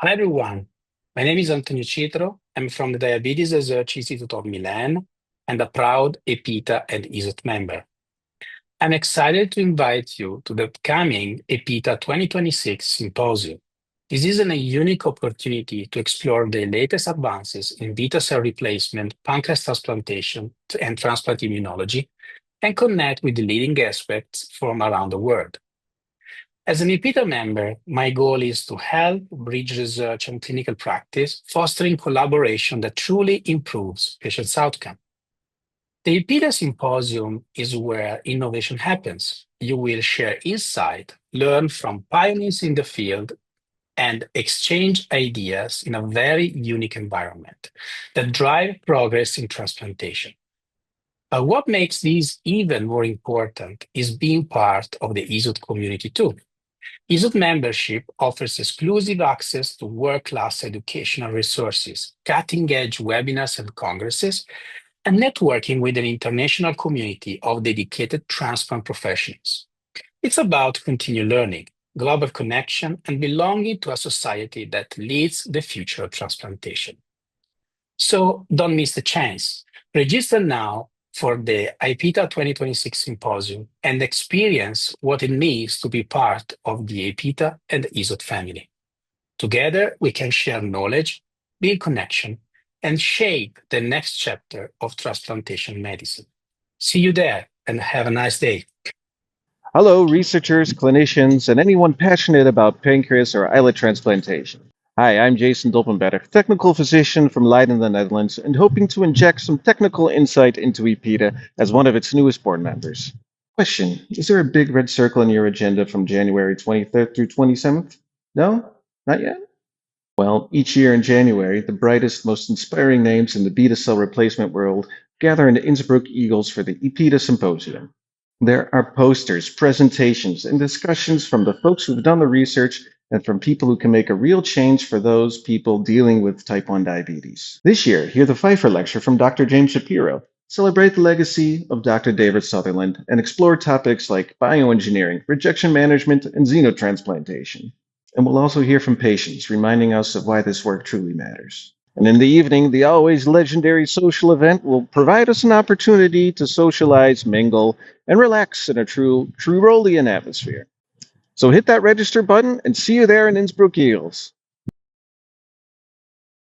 Hi everyone, my name is Antonio Citro. I'm from the Diabetes Research Institute of Milan and a proud EPITA and ESOT member. I'm excited to invite you to the upcoming EPITA 2026 Symposium. This is a unique opportunity to explore the latest advances in beta cell replacement, pancreas transplantation, and transplant immunology, and connect with the leading experts from around the world. As an EPITA member, my goal is to help bridge research and clinical practice, fostering collaboration that truly improves patients' outcome. The EPITA Symposium is where innovation happens. You will share insight, learn from pioneers in the field, and exchange ideas in a very unique environment that drive progress in transplantation. But what makes this even more important is being part of the ESOT community too. ESOT membership offers exclusive access to world-class educational resources, cutting-edge webinars and congresses, and networking with an international community of dedicated transplant professionals. It's about continued learning, global connection, and belonging to a society that leads the future of transplantation. So don't miss the chance. Register now for the EPITA 2026 Symposium and experience what it means to be part of the EPITA and ESOT family. Together, we can share knowledge, build connection, and shape the next chapter of transplantation medicine. See you there and have a nice day. Hello, researchers, clinicians, and anyone passionate about pancreas or islet transplantation. Hi, I'm Jason Dolpenbetter, technical physician from Leiden, the Netherlands, and hoping to inject some technical insight into EPITA as one of its newest board members. Question: is there a big red circle in your agenda from January 23rd through 27th? No? Not yet? Well, each year in January, the brightest, most inspiring names in the beta cell replacement world gather in the Innsbruck Igls for the EPITA Symposium. There are posters, presentations, and discussions from the folks who've done the research and from people who can make a real change for those people dealing with type 1 diabetes. This year, hear the Pfeiffer Lecture from Dr. James Shapiro, celebrate the legacy of Dr. David Sutherland, and explore topics like bioengineering, rejection management, and xenotransplantation. And we'll also hear from patients, reminding us of why this work truly matters. And in the evening, the always legendary social event will provide us an opportunity to socialize, mingle, and relax in a true Rolian atmosphere. So hit that register button and see you there in Innsbruck Eagles.